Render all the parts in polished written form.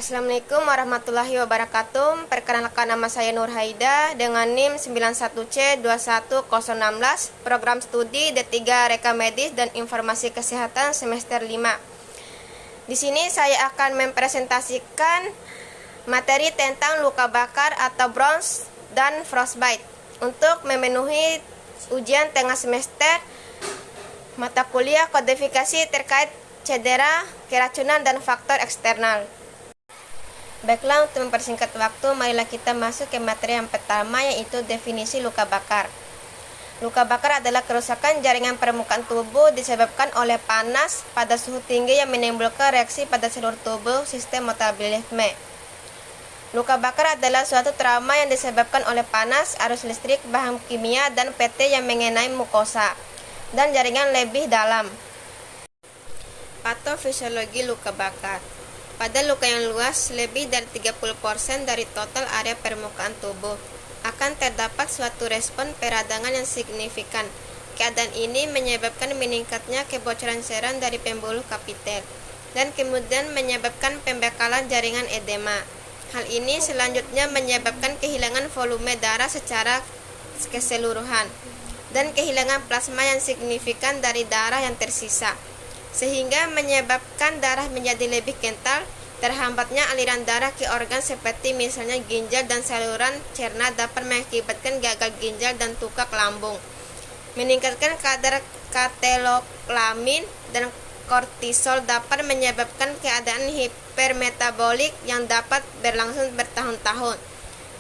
Assalamualaikum warahmatullahi wabarakatuh. Perkenalkan, nama saya Nur Haida dengan NIM 91C21016, program studi D3 Reka Medis dan Informasi Kesehatan semester 5. Di sini saya akan mempresentasikan materi tentang luka bakar atau burns dan frostbite untuk memenuhi ujian tengah semester mata kuliah kodifikasi terkait cedera, keracunan, dan faktor eksternal. Baiklah, untuk mempersingkat waktu, marilah kita masuk ke materi yang pertama, yaitu definisi luka bakar. Luka bakar adalah kerusakan jaringan permukaan tubuh disebabkan oleh panas pada suhu tinggi yang menimbulkan reaksi pada seluruh tubuh sistem metabolisme. Luka bakar adalah suatu trauma yang disebabkan oleh panas, arus listrik, bahan kimia, dan PT yang mengenai mukosa dan jaringan lebih dalam. Patofisiologi luka bakar. Pada luka yang luas, lebih dari 30% dari total area permukaan tubuh akan terdapat suatu respon peradangan yang signifikan. Keadaan ini menyebabkan meningkatnya kebocoran cairan dari pembuluh kapitel dan kemudian menyebabkan pembekalan jaringan edema. Hal ini selanjutnya menyebabkan kehilangan volume darah secara keseluruhan dan kehilangan plasma yang signifikan dari darah yang tersisa, sehingga menyebabkan darah menjadi lebih kental. Terhambatnya aliran darah ke organ seperti misalnya ginjal dan saluran cerna dapat mengakibatkan gagal ginjal dan tukak lambung. Meningkatkan kadar katekolamiin dan kortisol dapat menyebabkan keadaan hipermetabolik yang dapat berlangsung bertahun-tahun.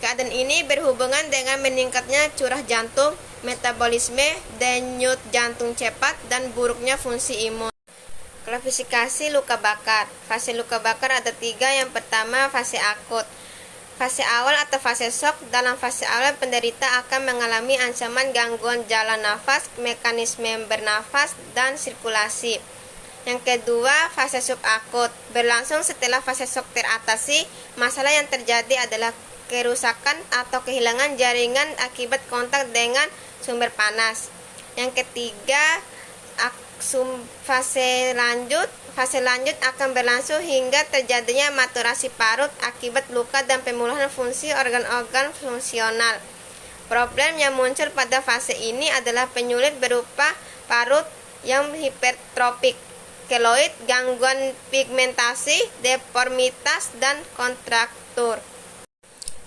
Keadaan ini berhubungan dengan meningkatnya curah jantung, metabolisme, denyut jantung cepat, dan buruknya fungsi imun. Klasifikasi luka bakar. Fase luka bakar ada 3. Yang pertama, fase akut. Fase awal atau fase shock. Dalam fase awal, penderita akan mengalami ancaman gangguan jalan nafas, mekanisme bernafas, dan sirkulasi. Yang kedua, fase subakut. Berlangsung setelah fase shock teratasi, masalah yang terjadi adalah kerusakan atau kehilangan jaringan akibat kontak dengan sumber panas. Yang ketiga, fase lanjut akan berlangsung hingga terjadinya maturasi parut akibat luka dan pemulihan fungsi organ-organ fungsional. Problem yang muncul pada fase ini adalah penyulit berupa parut yang hipertropik, keloid, gangguan pigmentasi, deformitas, dan kontraktur.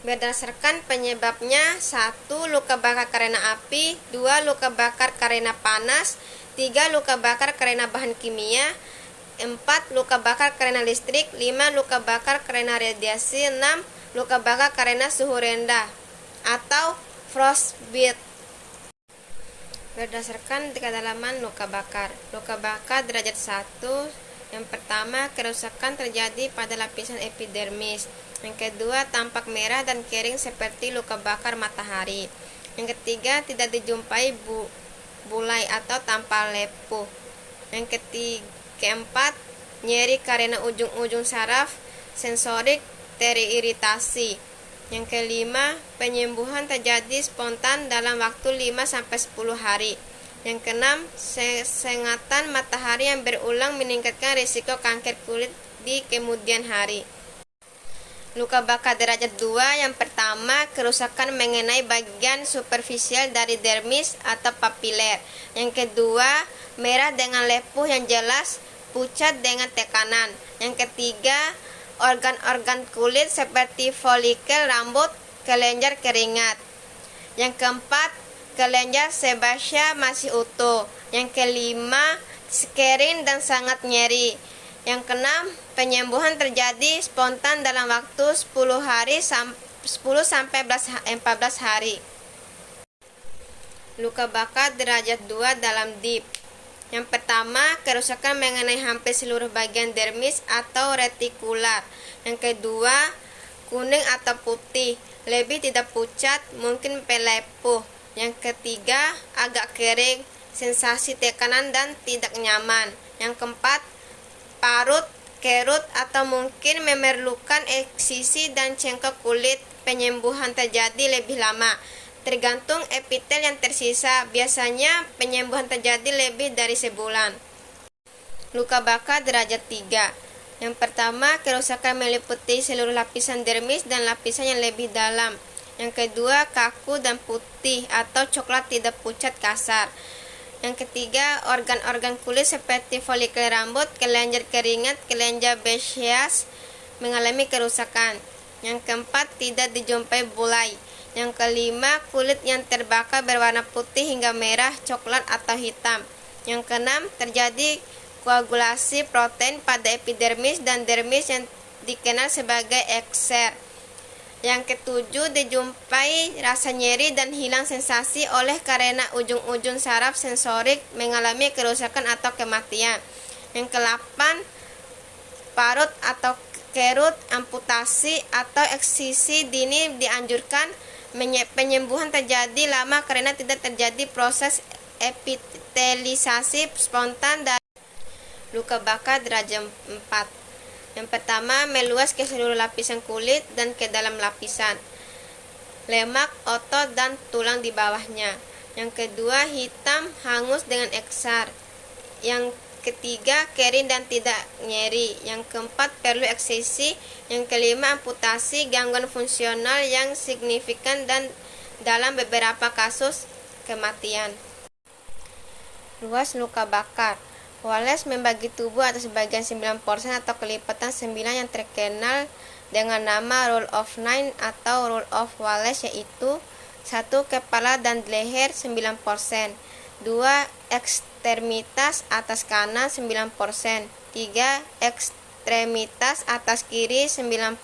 Berdasarkan penyebabnya: 1. Luka bakar karena api, 2. Luka bakar karena panas, 3. Luka bakar karena bahan kimia, 4. Luka bakar karena listrik, 5. Luka bakar karena radiasi, 6. Luka bakar karena suhu rendah atau frostbite. Berdasarkan kedalaman luka bakar. Luka bakar derajat 1. Yang pertama, kerusakan terjadi pada lapisan epidermis. Yang kedua, tampak merah dan kering seperti luka bakar matahari. Yang ketiga, tidak dijumpai bulai atau tanpa lepuh. Yang keempat, nyeri karena ujung-ujung saraf sensorik teriritasi. Yang kelima, penyembuhan terjadi spontan dalam waktu 5-10 hari. Yang keenam, sengatan matahari yang berulang meningkatkan risiko kanker kulit di kemudian hari. Luka bakar derajat 2. Yang pertama, kerusakan mengenai bagian superficial dari dermis atau papiler. Yang kedua, merah dengan lepuh yang jelas, pucat dengan tekanan. Yang ketiga, organ-organ kulit seperti folikel rambut, kelenjar keringat. Yang keempat, kelenjar sebasea masih utuh. Yang kelima, kering dan sangat nyeri. Yang keenam, penyembuhan terjadi spontan dalam waktu 10-14 hari. Luka bakar derajat 2 dalam deep. Yang pertama, kerusakan mengenai hampir seluruh bagian dermis atau retikular. Yang kedua, kuning atau putih, lebih tidak pucat, mungkin pelepuh. Yang ketiga, agak kering, sensasi tekanan dan tidak nyaman. Yang keempat, parut, kerut, atau mungkin memerlukan eksisi dan cengkok kulit. Penyembuhan terjadi lebih lama, tergantung epitel yang tersisa. Biasanya penyembuhan terjadi lebih dari sebulan. Luka bakar derajat 3. Yang pertama, kerusakan meliputi seluruh lapisan dermis dan lapisan yang lebih dalam. Yang kedua, kaku dan putih atau coklat tidak pucat kasar. Yang ketiga, organ-organ kulit seperti folikel rambut, kelenjar keringat, kelenjar sebaceous mengalami kerusakan. Yang keempat, tidak dijumpai bulai. Yang kelima, kulit yang terbakar berwarna putih hingga merah, coklat atau hitam. Yang keenam, terjadi koagulasi protein pada epidermis dan dermis yang dikenal sebagai ekser. Yang ketujuh, dijumpai rasa nyeri dan hilang sensasi oleh karena ujung-ujung saraf sensorik mengalami kerusakan atau kematian. Yang kedelapan, parut atau kerut, amputasi atau eksisi dini dianjurkan. Penyembuhan terjadi lama karena tidak terjadi proses epitelisasi spontan dari luka bakar derajat 4. Yang pertama, meluas ke seluruh lapisan kulit dan ke dalam lapisan lemak, otot, dan tulang di bawahnya. Yang kedua, hitam, hangus dengan eksar. Yang ketiga, kering dan tidak nyeri. Yang keempat, perlu eksisi. Yang kelima, amputasi, gangguan fungsional yang signifikan dan dalam beberapa kasus kematian. Luas luka bakar. Wallace membagi tubuh atas bagian 9% atau kelipatan 9 yang terkenal dengan nama Rule of 9 atau Rule of Wallace, yaitu 1. Kepala dan leher 9%, 2. Ekstremitas atas kanan 9%, 3. Ekstremitas atas kiri 9%,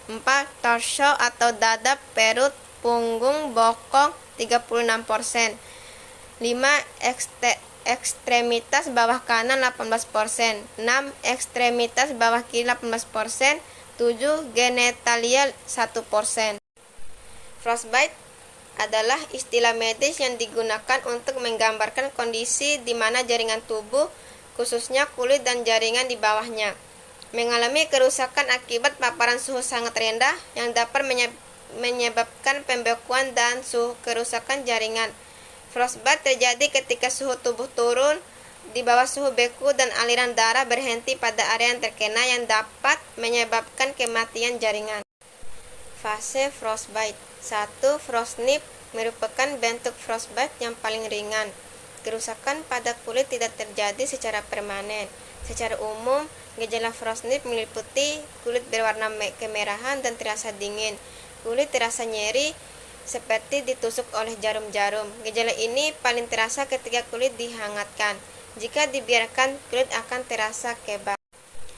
4. Torso atau dada, perut, punggung, bokong 36%, 5. Ekstremitas bawah kanan 18%, 6. Ekstremitas bawah kiri 18%, 7. Genitalia 1%. Frostbite adalah istilah medis yang digunakan untuk menggambarkan kondisi di mana jaringan tubuh, khususnya kulit dan jaringan di bawahnya, mengalami kerusakan akibat paparan suhu sangat rendah yang dapat menyebabkan pembekuan dan suhu kerusakan jaringan. Frostbite terjadi ketika suhu tubuh turun di bawah suhu beku dan aliran darah berhenti pada area yang terkena yang dapat menyebabkan kematian jaringan. Fase frostbite. 1. Frostnip merupakan bentuk frostbite yang paling ringan. Kerusakan pada kulit tidak terjadi secara permanen. Secara umum, gejala frostnip meliputi kulit berwarna kemerahan dan terasa dingin. Kulit terasa nyeri seperti ditusuk oleh jarum-jarum. Gejala ini paling terasa ketika kulit dihangatkan. Jika dibiarkan, kulit akan terasa kebal.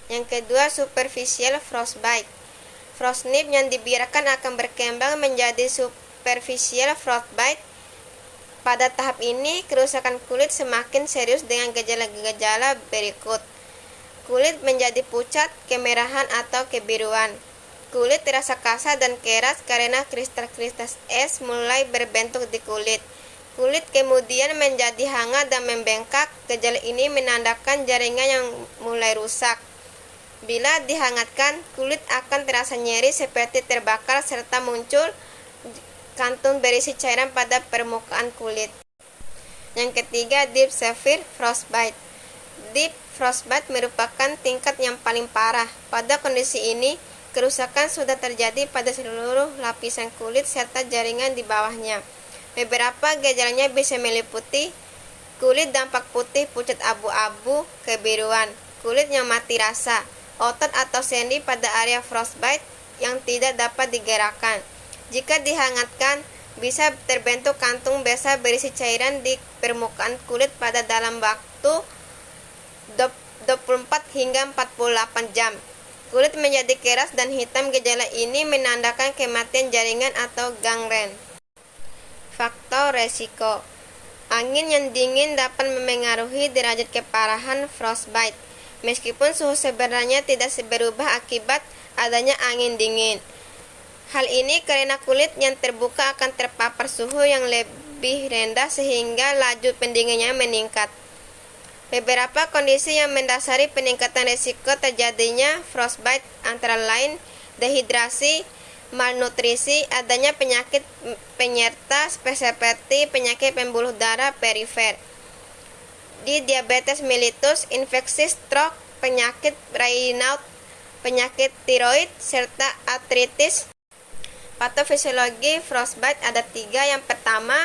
Yang kedua, superficial frostbite. Frostnip yang dibiarkan akan berkembang menjadi superficial frostbite. Pada tahap ini, kerusakan kulit semakin serius dengan gejala-gejala berikut. Kulit menjadi pucat, kemerahan atau kebiruan. Kulit terasa kasar dan keras karena kristal-kristal es mulai berbentuk di kulit. Kulit kemudian menjadi hangat dan membengkak. Gejala ini menandakan jaringan yang mulai rusak. Bila dihangatkan, kulit akan terasa nyeri seperti terbakar serta muncul kantung berisi cairan pada permukaan kulit. Yang ketiga, deep severe frostbite. Deep frostbite merupakan tingkat yang paling parah. Pada kondisi ini, kerusakan sudah terjadi pada seluruh lapisan kulit serta jaringan di bawahnya. Beberapa gejalanya bisa meliputi kulit dampak putih, pucat abu-abu, kebiruan, kulit yang mati rasa, otot atau sendi pada area frostbite yang tidak dapat digerakkan. Jika dihangatkan, bisa terbentuk kantung besar berisi cairan di permukaan kulit pada dalam waktu 24 hingga 48 jam. Kulit menjadi keras dan hitam. Gejala ini menandakan kematian jaringan atau gangren. Faktor resiko. Angin yang dingin dapat memengaruhi derajat keparahan frostbite. Meskipun suhu sebenarnya tidak berubah akibat adanya angin dingin. Hal ini karena kulit yang terbuka akan terpapar suhu yang lebih rendah sehingga laju pendinginnya meningkat. Beberapa kondisi yang mendasari peningkatan risiko terjadinya frostbite antara lain dehidrasi, malnutrisi, adanya penyakit penyerta seperti penyakit pembuluh darah perifer, diabetes mellitus, infeksi stroke, penyakit Raynaud, penyakit tiroid, serta artritis. Patofisiologi frostbite ada 3. Yang pertama,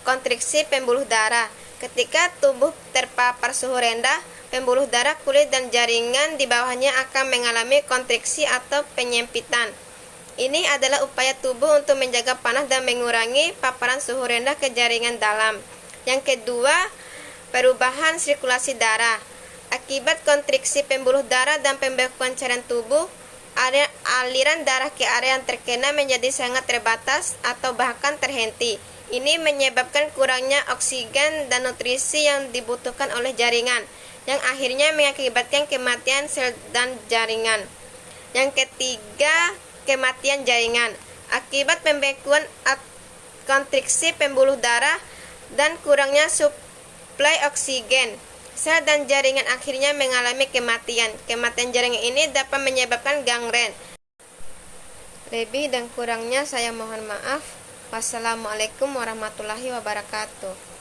kontriksi pembuluh darah. Ketika tubuh terpapar suhu rendah, pembuluh darah, kulit, dan jaringan di bawahnya akan mengalami kontriksi atau penyempitan. Ini adalah upaya tubuh untuk menjaga panas dan mengurangi paparan suhu rendah ke jaringan dalam. Yang kedua, perubahan sirkulasi darah. Akibat kontriksi pembuluh darah dan pembekuan cairan tubuh, aliran darah ke area yang terkena menjadi sangat terbatas atau bahkan terhenti. Ini menyebabkan kurangnya oksigen dan nutrisi yang dibutuhkan oleh jaringan, yang akhirnya mengakibatkan kematian sel dan jaringan. Yang ketiga, kematian jaringan. Akibat pembekuan kontriksi pembuluh darah dan kurangnya suplai oksigen, sel dan jaringan akhirnya mengalami kematian. Kematian jaringan ini dapat menyebabkan gangren. Lebih dan kurangnya saya mohon maaf. Wassalamualaikum warahmatullahi wabarakatuh.